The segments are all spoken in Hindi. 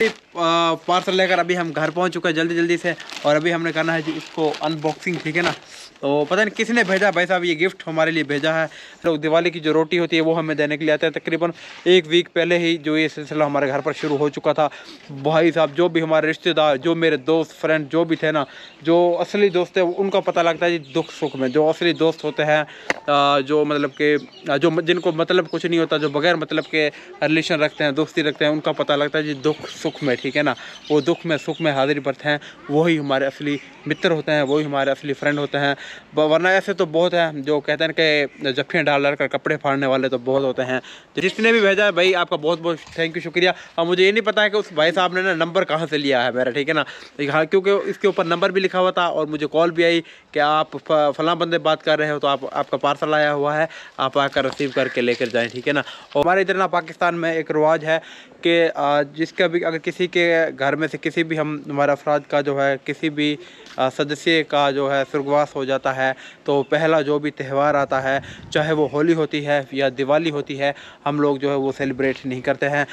पार्सल लेकर अभी हम घर पहुंच चुके हैं जल्दी से। और अभी हमने करना है जी इसको अनबॉक्सिंग, ठीक है ना। तो पता नहीं किसने भेजा भाई साहब, ये गिफ्ट हमारे लिए भेजा है। तो दिवाली की जो रोटी होती है वो हमें देने के लिए आते हैं। तकरीबन एक वीक पहले ही जो ये सिलसिला हमारे घर पर शुरू हो चुका था। भाई साहब जो भी हमारे रिश्तेदार, जो मेरे दोस्त फ्रेंड जो भी थे ना, जो असली दोस्त है उनका पता लगता है जी दुख सुख में। जो असली दोस्त होते हैं, जो मतलब के जो जिनको मतलब कुछ नहीं होता, जो बगैर मतलब के रिलेशन रखते हैं, दोस्ती रखते हैं, उनका पता लगता है जी दुख सुख में, ठीक है ना। वो दुख में सुख में हाजिर बरते हैं, वही हमारे असली मित्र होते हैं, वही हमारे असली फ्रेंड होते हैं। वरना ऐसे तो बहुत हैं जो कहते हैं कि जफ्फियाँ डाल कर कपड़े फाड़ने वाले तो बहुत होते हैं। जिसने भी भेजा है भाई आपका बहुत बहुत थैंक यू, शुक्रिया। और मुझे ये नहीं पता है कि उस भाई साहब ने ना नंबर कहाँ से लिया है मेरा, ठीक है ना। हाँ, क्योंकि इसके ऊपर नंबर भी लिखा हुआ था और मुझे कॉल भी आई कि आप फलां बंदे बात कर रहे हो, तो आपका पार्सल आया हुआ है, आप आकर रिसीव करके लेकर जाएँ, ठीक है ना। और हमारे इधर ना पाकिस्तान में एक रिवाज है कि जिसका भी अगर किसी के घर में से किसी भी हमारे अफराद का जो है किसी भी सदस्य का जो है स्वर्गवास हो जाता है, तो पहला जो भी त्यौहार आता है, चाहे वो होली होती है या दिवाली होती है, हम लोग जो है वो सेलिब्रेट नहीं करते हैं।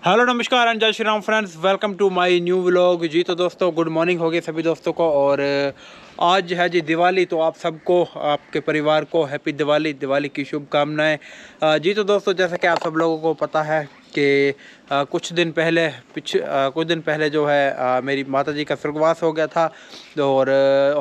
हेलो नमस्कार एंड जय Shri Ram friends, welcome to my new vlog. जी तो दोस्तों गुड मॉर्निंग हो गई सभी दोस्तों को। और आज है जी दिवाली, तो आप सबको, आपके परिवार को हैप्पी दिवाली की शुभकामनाएं। जी तो दोस्तों जैसा कि आप सब लोगों को पता है कि कुछ दिन पहले जो है मेरी माताजी का स्वर्गवास हो गया था। और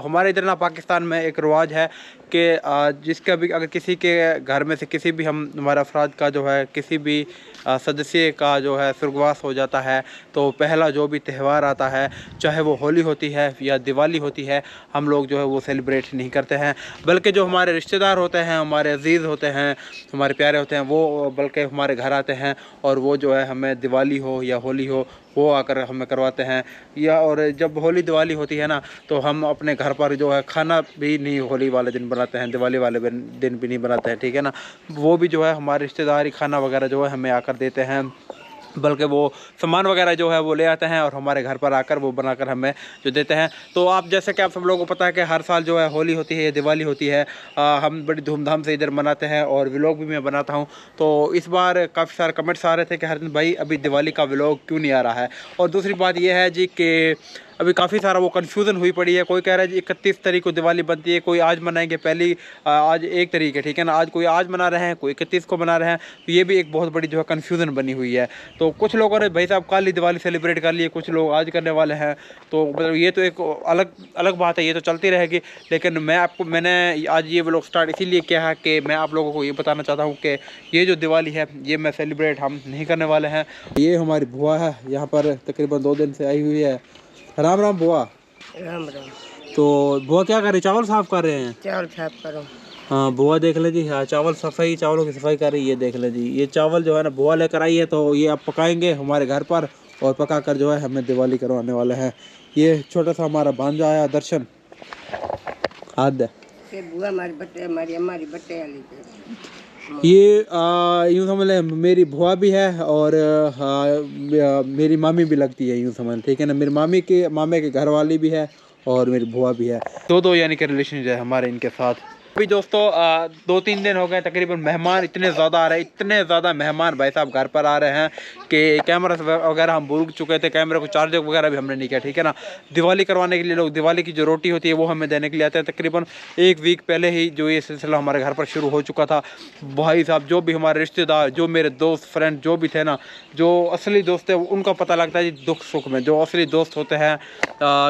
हमारे इधर ना पाकिस्तान में एक रिवाज है कि जिसका भी अगर किसी के घर में से किसी भी हमारे अफराद का जो है किसी भी सदस्य का जो है स्वर्गवास हो जाता है, तो पहला जो भी त्यौहार आता है, चाहे वो होली होती है या दिवाली होती है, हम लोग जो है वो सेलिब्रेट नहीं करते हैं। बल्कि जो हमारे रिश्तेदार होते हैं, हमारे अजीज़ होते हैं, हमारे प्यारे होते हैं, वो बल्कि हमारे घर आते हैं और वो जो है हमें दिवाली हो या होली हो वो आकर हमें करवाते हैं। या और जब होली दिवाली होती है ना, तो हम अपने घर पर जो है खाना भी नहीं होली वाले दिन बनाते हैं, दिवाली वाले दिन भी नहीं बनाते हैं, ठीक है ना। वो भी जो है हमारे रिश्तेदार ही खाना वगैरह जो है हमें आकर देते हैं, बल्कि वो सामान वगैरह जो है वो ले आते हैं और हमारे घर पर आकर वो बनाकर हमें जो देते हैं। तो आप जैसे कि आप सब लोगों को पता है कि हर साल जो है होली होती है या दिवाली होती है, हम बड़ी धूमधाम से इधर मनाते हैं और व्लॉग भी मैं बनाता हूं। तो इस बार काफ़ी सारे कमेंट्स आ रहे थे कि हर दिन भाई अभी दिवाली का व्लॉग क्यों नहीं आ रहा है। और दूसरी बात यह है जी कि अभी काफ़ी सारा वो कन्फ्यूज़न हुई पड़ी है। कोई कह रहा है जी 31 तारीख को दिवाली बनती है, कोई आज मनाएंगे पहली आज 1 तारीख है, ठीक है ना। आज कोई आज मना रहे हैं, कोई 31 को मना रहे हैं। तो ये भी एक बहुत बड़ी जो है कन्फ्यूज़न बनी हुई है। तो कुछ लोगों ने भाई साहब कल ही दिवाली सेलिब्रेट कर लिए, कुछ लोग आज करने वाले हैं। तो मतलब ये तो एक अलग बात है, ये तो चलती रहेगी। लेकिन मैंने आज ये व्लॉग स्टार्ट इसीलिए किया है कि मैं आप लोगों को ये बताना चाहता हूँ कि ये जो दिवाली है ये मैं सेलिब्रेट हम नहीं करने वाले हैं। ये हमारी बुआ है, यहाँ पर तकरीबन 2 दिन से आई हुई है। राम राम बुआ। राम राम। तो बुआ क्या कर रही, चावल साफ कर रहे हैं? चावल साफ करो। हाँ बुआ देख ले जी, हाँ चावलों की सफाई कर रही है। देख ले जी, ये चावल जो है ना बुआ लेकर आई है, तो ये आप पकाएंगे हमारे घर पर और पका कर जो है हमें दिवाली करवाने वाले हैं। ये छोटा सा हमारा भांजा आया दर्शन, हाथ दे। बुआ हमारी बट्टे वाली ये यूँ समझ लें मेरी बुआ भी है और मेरी मामी भी लगती है, यूँ समझ, ठीक है ना। मेरी मामे के घर वाली भी है और मेरी बुआ भी है, दो यानी कि रिलेशन है हमारे इनके साथ। अभी दोस्तों 2-3 दिन हो गए तकरीबन, मेहमान इतने ज़्यादा आ रहे हैं, इतने ज़्यादा मेहमान भाई साहब घर पर आ रहे हैं कि कैमरा वगैरह हम भूल चुके थे, कैमरे को चार्जर वगैरह भी हमने नहीं किया, ठीक है ना। दिवाली करवाने के लिए लोग दिवाली की जो रोटी होती है वो हमें देने के लिए आते हैं। तकरीबन एक वीक पहले ही जो ये सिलसिला हमारे घर पर शुरू हो चुका था। भाई साहब जो भी हमारे रिश्तेदार, जो मेरे दोस्त फ्रेंड जो भी थे ना, जो असली दोस्त है उनका पता लगता है जी दुख सुख में। जो असली दोस्त होते हैं,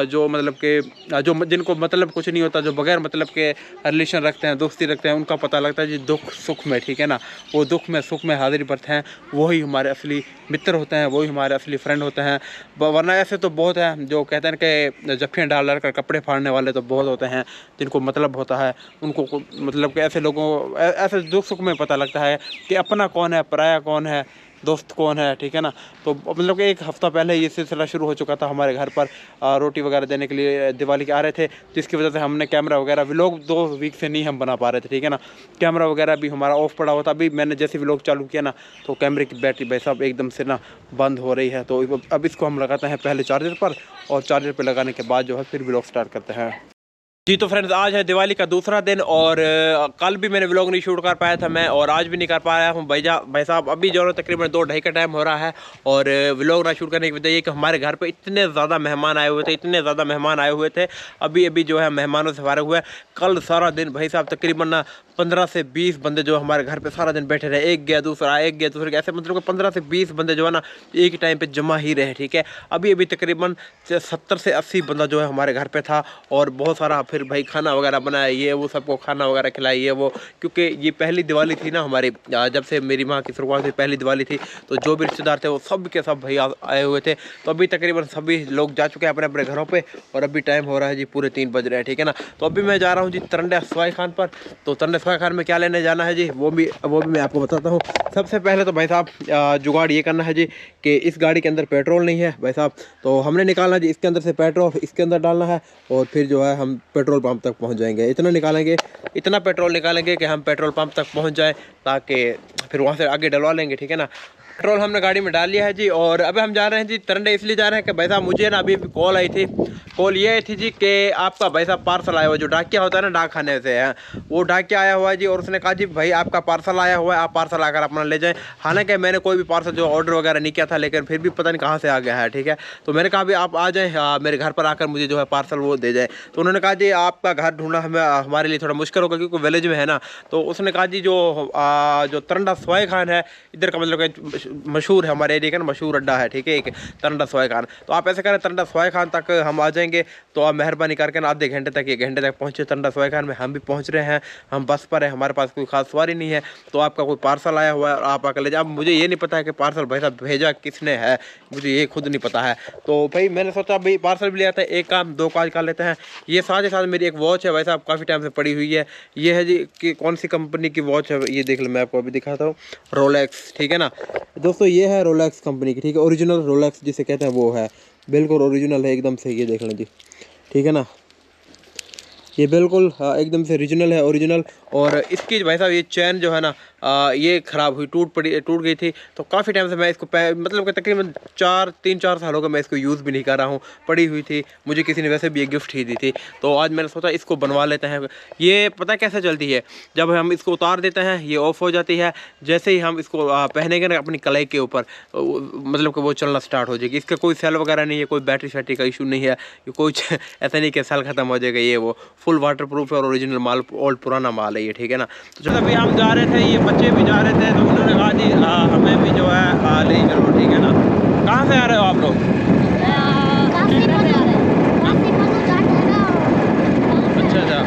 जो मतलब के जो जिनको मतलब कुछ नहीं होता, जो बगैर मतलब के रिलेशन रखते हैं, दोस्ती रखते हैं, उनका पता लगता है जी दुख सुख में, ठीक है ना। वो दुख में सुख में हाजिर बरते हैं, वही हमारे असली मित्र होते हैं, वही हमारे असली फ्रेंड होते हैं। वरना ऐसे तो बहुत हैं जो कहते हैं कि जफ्फियाँ डाल कर कपड़े फाड़ने वाले तो बहुत होते हैं, जिनको मतलब होता है उनको मतलब कि ऐसे लोगों ऐसे दुख सुख में पता लगता है कि अपना कौन है, पराया कौन है, दोस्त कौन है, ठीक है ना। तो मतलब कि 1 हफ़्ता पहले ये सिलसिला शुरू हो चुका था। हमारे घर पर रोटी वगैरह देने के लिए दिवाली के आ रहे थे, जिसकी वजह से हमने कैमरा वगैरह व्लॉग 2 वीक से नहीं हम बना पा रहे थे, ठीक है ना। कैमरा वगैरह भी हमारा ऑफ पड़ा हुआ था। अभी मैंने जैसे व्लॉग चालू किया ना, तो कैमरे की बैटरी भाई साहब एकदम से ना बंद हो रही है। तो अब इसको हम लगाते हैं पहले चार्जर पर, और चार्जर पर लगाने के बाद जो है फिर व्लॉग स्टार्ट करते हैं। जी तो फ्रेंड्स, आज है दिवाली का दूसरा दिन और कल भी मैंने व्लॉग नहीं शूट कर पाया था मैं, और आज भी नहीं कर पाया हूँ भाई साहब। अभी जो है तकरीबन 2-2:30 का टाइम हो रहा है और व्लॉग ना शूट करने की वजह ये कि हमारे घर पे इतने ज़्यादा मेहमान आए हुए थे, इतने ज़्यादा मेहमान आए हुए थे। अभी अभी जो है मेहमानों से फारिग हुए। कल सारा दिन भाई साहब तकरीबन ना 15 से 20 बंदे जो हमारे घर पे सारा दिन बैठे रहे। एक गया दूसरा ऐसे मतलब कि 15 से 20 बंदे जो है ना एक ही टाइम पे जमा ही रहे। ठीक है, अभी अभी तकरीबन 70 से 80 बंदा जो है हमारे घर पे था और बहुत सारा फिर भाई खाना वगैरह बनाया, ये वो सबको खाना वगैरह खिलाई ये वो, क्योंकि ये पहली दिवाली थी ना हमारी, जब से मेरी माँ की शुरुआत हुई पहली दिवाली थी। तो जो भी रिश्तेदार थे वो सब के सब भाई आए हुए थे। तो अभी तकरीबन सभी लोग जा चुके हैं अपने अपने घरों पे और अभी टाइम हो रहा है जी पूरे 3 बज रहे हैं। ठीक है ना, तो अभी मैं जा रहा हूँ जी तरंडा सवाई खान पर। तो तरंडा सवाई खान में क्या लेने जाना है जी वो भी मैं आपको बताता हूँ। सबसे पहले तो भाई साहब जुगाड़ ये करना है जी कि इस गाड़ी के अंदर पेट्रोल नहीं है भाई साहब, तो हमने निकालना जी इसके अंदर से पेट्रोल इसके अंदर डालना है और फिर जो है हम पेट्रोल पंप तक पहुंच जाएंगे। इतना पेट्रोल निकालेंगे कि हम पेट्रोल पंप तक पहुंच जाए, ताकि फिर वहां से आगे डलवा लेंगे। ठीक है ना, पेट्रोल हमने गाड़ी में डाल लिया है जी और अभी हम जा रहे हैं जी तरंडे। इसलिए जा रहे हैं कि भाई साहब मुझे ना अभी कॉल आई थी। कॉल ये आई थी जी कि आपका भाई साहब पार्सल आया हुआ, जो डाकिया होता है ना डाक खाने से है, वो डाकिया आया हुआ है जी। और उसने कहा जी भाई आपका पार्सल आया हुआ है, आप पार्सल आकर अपना ले जाएं। हालांकि मैंने कोई भी पार्सल जो ऑर्डर वगैरह नहीं किया था, लेकिन फिर भी पता नहीं कहाँ से आ गया है। ठीक है, तो मैंने कहा भी आप आ जाएँ मेरे घर पर आकर मुझे जो है पार्सल वो दे जाए। तो उन्होंने कहा जी आपका घर ढूंढना हमारे लिए थोड़ा मुश्किल होगा क्योंकि विलेज में है ना। तो उसने कहा जी जो तरंडा सवाई खान है इधर का मतलब मशहूर है हमारे एरिया का ना, मशहूर अड्डा है। ठीक है, एक तरंडा सवाई खान। तो आप ऐसे करें तरंडा सवाई खान तक हम आ जाएंगे, तो आप मेहरबानी करके ना आधे घंटे तक 1 घंटे तक पहुँचे तरंडा सवाई खान में। हम भी पहुँच रहे हैं, हम बस पर हैं, हमारे पास कोई खास सवारी नहीं है। तो आपका कोई पार्सल आया हुआ है और आप आकर ले जाओ। अब मुझे ये नहीं पता है कि पार्सल भाई साहब भेजा किसने है, मुझे ये खुद नहीं पता है। तो भाई मैंने सोचा भाई पार्सल भी ले आता है, एक काम 2 काज कर लेते हैं। ये साथ ही साथ मेरी एक वॉच है भाई साहब, काफ़ी टाइम से पड़ी हुई है। ये है जी कि कौन सी कंपनी की वॉच है ये देख लो, मैं आपको अभी दिखाता हूँ। रोलेक्स। ठीक है ना दोस्तों, ये है रोलेक्स कंपनी की। ठीक है, ओरिजिनल रोलेक्स जिसे कहते हैं वो है, बिल्कुल ओरिजिनल है एकदम से। ये देख लें जी, ठीक है ना, ये बिल्कुल एकदम से ओरिजिनल है, ओरिजिनल। और इसकी भाई साहब ये चैन जो है ना ये ख़राब हुई, टूट गई थी। तो काफ़ी टाइम से मैं इसको मतलब कि तकरीबन 3-4 साल हो गए मैं इसको यूज़ भी नहीं कर रहा हूँ, पड़ी हुई थी। मुझे किसी ने वैसे भी ये गिफ्ट ही दी थी, तो आज मैंने सोचा इसको बनवा लेते हैं। ये पता कैसे चलती है, जब हम इसको उतार देते हैं ये ऑफ़ हो जाती है, जैसे ही हम इसको पहनेंगे ना अपनी कलाई के ऊपर मतलब कि वो चलना स्टार्ट हो जाएगी। इसका कोई सेल वगैरह नहीं है, कोई बैटरी शैटरी का इशू नहीं है, कोई ऐसा नहीं कि सेल ख़त्म हो जाएगा। ये वो फुल वाटर प्रूफ है और ओरिजिनल माल, ओल्ड पुराना माल है ये। ठीक है ना, तो चलो अभी हम जा रहे थे, ये बच्चे भी जा रहे थे, तो उन्होंने कहा जी हमें भी जो है ले चलो। ठीक है ना, कहाँ से आ रहे हो आप लोग? अच्छा,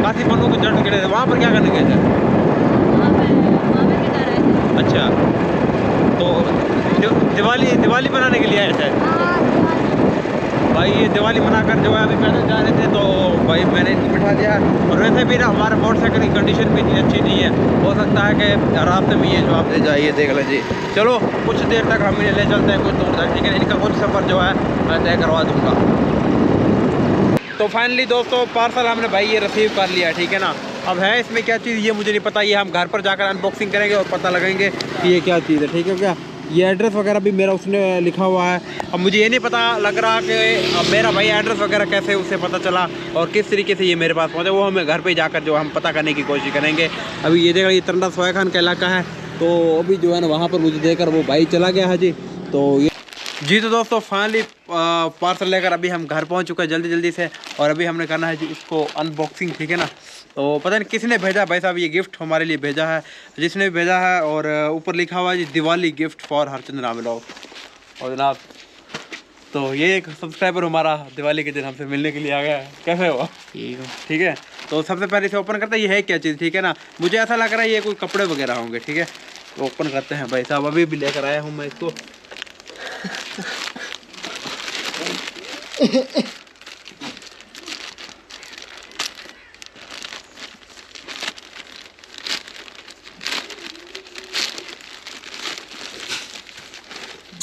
काशी पन्नू के जट गिरे थे, वहाँ पर क्या करने गए थे? अच्छा, तो दिवाली मनाने के लिए आए थे भाई। ये दिवाली मनाकर जो है अभी पैदल जा रहे थे, तो भाई मैंने इनको बिठा दिया। और वैसे भी ना हमारा मोटरसाइकिल की कंडीशन भी इतनी अच्छी नहीं है, हो सकता है कि रास्ते में ये जो आप ले जाइए देख लीजिए। चलो कुछ देर तक हम इन्हें ले चलते हैं कुछ दूर तक। ठीक है, इनका कुछ सफ़र जो है मैं तय करवा दूँगा। तो फाइनली दोस्तों पार्सल हमने भाई ये रिसीव कर लिया। ठीक है ना, अब है इसमें क्या चीज़ ये मुझे नहीं पता, ये हम घर पर जाकर अनबॉक्सिंग करेंगे और पता लगेंगे कि ये क्या चीज़ है। ठीक है, क्या ये एड्रेस वगैरह भी मेरा उसने लिखा हुआ है। अब मुझे ये नहीं पता लग रहा कि मेरा भाई एड्रेस वगैरह कैसे उसे पता चला और किस तरीके से ये मेरे पास पहुँचे, वो हमें घर पे जाकर जो हम पता करने की कोशिश करेंगे। अभी ये देखा, ये तरंडा सवाई खान का इलाका है, तो अभी जो है ना वहाँ पर मुझे देकर वो भाई चला गया है जी। तो ये जी तो दोस्तों फाइनली पार्सल लेकर अभी हम घर पहुंच चुके हैं जल्दी से, और अभी हमने करना है जी इसको अनबॉक्सिंग। ठीक है ना, तो पता नहीं किसने भेजा भाई साहब, ये गिफ्ट हमारे लिए भेजा है जिसने भी भेजा है, और ऊपर लिखा हुआ है जी दिवाली गिफ्ट फॉर हरचंद रामलोग। और जनाब तो ये एक सब्सक्राइबर हमारा दिवाली के दिन हमसे मिलने के लिए आ गया है। कैसे हुआ? ठीक है, तो सबसे पहले इसे ओपन करते हैं, ये है क्या चीज़। ठीक है ना, मुझे ऐसा लग रहा है ये कोई कपड़े वगैरह होंगे। ठीक है, तो ओपन करते हैं भाई साहब, अभी भी लेकर आया हूँ मैं इसको।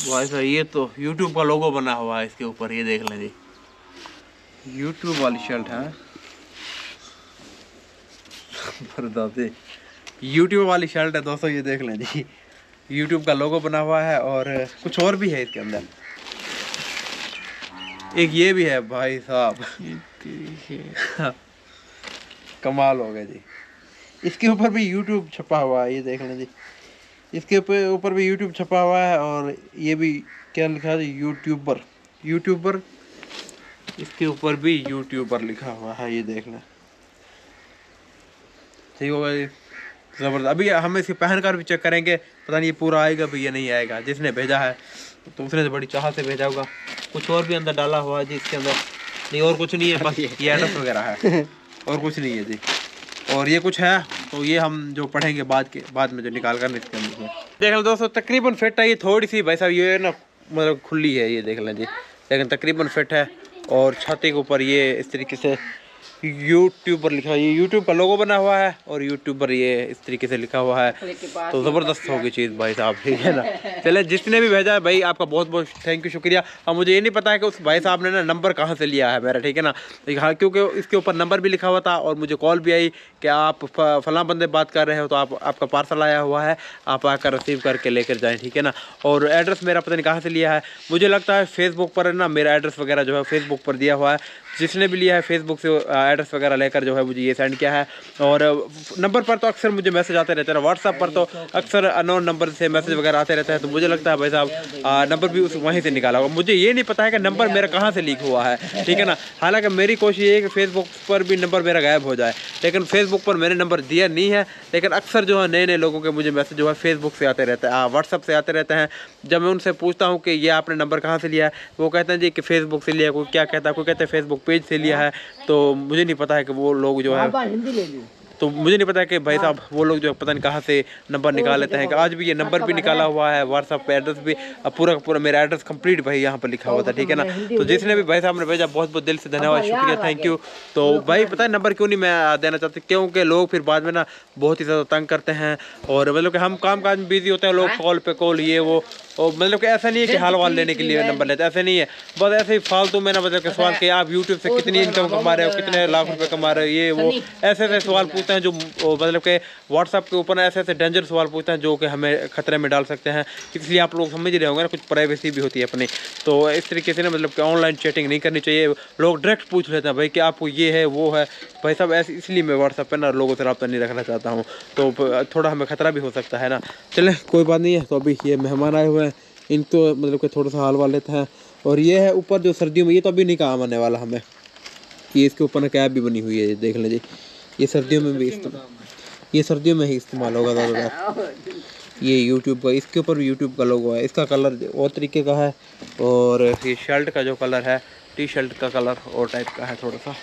भाई साहब ये तो YouTube का लोगो बना हुआ है इसके ऊपर, ये देख लें जी, YouTube वाली शर्ट है। बरदाते YouTube वाली शर्ट है दोस्तों, ये देख लें जी, YouTube का लोगो बना हुआ है और कुछ और भी है इसके अंदर। एक ये भी है भाई साहब, कमाल हो गया जी। इसके ऊपर भी यूट्यूब छपा हुआ है, ये देख लें जी। इसके ऊपर भी यूट्यूब छपा हुआ है और ये भी क्या लिखा है, यूट्यूबर। इसके ऊपर भी यूट्यूबर लिखा हुआ है, ये देख लें। ठीक होगा जी, ज़बरदस्त। अभी हम इसे पहन कर भी चेक करेंगे, पता नहीं ये पूरा आएगा भी या नहीं आएगा। जिसने भेजा है तो उसने तो बड़ी चाह से भेजा होगा। कुछ और भी अंदर डाला हुआ है जी इसके अंदर, नहीं और कुछ नहीं है, बस ये एड्रेस वगैरह है और कुछ नहीं है जी। और ये कुछ है तो ये हम जो पढ़ेंगे बाद में जो निकाल कर इसके अंदर देख लें दोस्तों। तकरीबन फिट है ये, थोड़ी सी भाई साहब ये ना मतलब खुली है, ये देख लें जी, लेकिन तकरीबन फिट है। और छाती के ऊपर ये इस तरीके से यूट्यूबर लिखा है, ये यूट्यूब का लोगो बना हुआ है और यूट्यूबर ये इस तरीके से लिखा हुआ है। तो ज़बरदस्त होगी चीज़ भाई साहब, ठीक है ना। चले, जिसने भी भेजा है भाई आपका बहुत बहुत थैंक यू, शुक्रिया। अब मुझे ये नहीं पता है कि उस भाई साहब ने ना नंबर कहाँ से लिया है मेरा, ठीक है ना। हाँ, क्योंकि इसके ऊपर नंबर भी लिखा हुआ था और मुझे कॉल भी आई कि आप फलां बंदे बात कर रहे हो, तो आपका पार्सल आया हुआ है, आप आकर रिसीव करके लेकर जाएँ, ठीक है ना। और एड्रेस मेरा पता नहीं कहाँ से लिया है, मुझे लगता है फेसबुक पर ना मेरा एड्रेस वगैरह जो है फेसबुक पर दिया हुआ है। जिसने भी लिया है फेसबुक से एड्रेस वगैरह लेकर जो है मुझे ये सेंड किया है। और नंबर पर तो अक्सर मुझे मैसेज आते रहते हैं, व्हाट्सएप पर तो अक्सर अननोन नंबर से मैसेज वगैरह आते रहते हैं। तो मुझे लगता है भाई साहब नंबर भी उस वहीं से निकाला होगा। मुझे ये नहीं पता है कि नंबर मेरा कहाँ से लीक हुआ है, ठीक है ना। हालांकि मेरी कोशिश ये है कि फेसबुक पर भी नंबर मेरा गायब हो जाए, लेकिन फेसबुक पर मैंने नंबर दिया नहीं है। लेकिन अक्सर जो है नए नए लोगों के मुझे मैसेज जो है फेसबुक से आते रहते हैं, व्हाट्सअप से आते रहते हैं। जब मैं उनसे पूछता हूँ कि ये आपने नंबर कहाँ से लिया है, वो कहते हैं जी कि फेसबुक से लिया है, कोई क्या कहता है, कोई कहते हैं फेसबुक पेज से लिया है। तो मुझे नहीं पता है कि वो लोग जो है, तो मुझे नहीं पता है कि भाई साहब वो लोग जो पता नहीं कहाँ से नंबर निकाल लेते हैं। कि आज भी ये नंबर भी निकाला हुआ है, व्हाट्सअप पे एड्रेस भी पूरा का पूरा मेरा एड्रेस कंप्लीट भाई यहाँ पर लिखा हुआ था, ठीक है ना। तो जिसने भी भाई साहब ने भेजा बहुत बहुत दिल से धन्यवाद, शुक्रिया, थैंक यू। तो भाई पता है नंबर क्यों नहीं मैं देना चाहती, क्योंकि लोग फिर बाद में ना बहुत ही ज़्यादा तंग करते हैं। और मतलब कि हम काम काज में बिजी होते हैं, लोग कॉल पे कॉल ये वो, और मतलब कि ऐसा नहीं है कि हाल वाल लेने के लिए नंबर लेते, ऐसे नहीं है। बस ऐसे ही फालतू में ना मतलब के सवाल कि आप यूट्यूब से कितनी इनकम कमा रहे हो, कितने लाख रुपए कमा रहे हो, ये वो ऐसे ऐसे सवाल पूछते हैं जो मतलब के व्हाट्सएप के ऊपर ऐसे ऐसे डेंजर सवाल पूछते हैं जो कि हमें खतरे में डाल सकते हैं। इसलिए आप लोग समझ रहे होंगे ना, कुछ प्राइवेसी भी होती है अपनी। तो इस तरीके से ना मतलब कि ऑनलाइन चैटिंग नहीं करनी चाहिए। लोग डायरेक्ट पूछ लेते हैं भाई कि आपको ये है वो है, भाई साहब ऐसे इसलिए मैं व्हाट्सएप पर ना लोगों से रब्ता नहीं रखना चाहता हूँ। तो थोड़ा हमें खतरा भी हो सकता है ना। चलें कोई बात नहीं है। तो अभी ये मेहमान आए हुए हैं, इनको मतलब कि थोड़ा सा हाल वाल लेते हैं। और ये है ऊपर जो सर्दियों में, ये तो अभी नहीं काम आने वाला हमें, ये इसके ऊपर ना कैप भी बनी हुई है, देख लें जी। ये सर्दियों में भी ये सर्दियों में ही इस्तेमाल होगा ज़्यादातर। ये यूट्यूब का, इसके ऊपर भी यूट्यूब का लोगो है। इसका कलर और तरीके का है और ये शर्ट का जो कलर है, टी शर्ट का कलर और टाइप का है थोड़ा सा।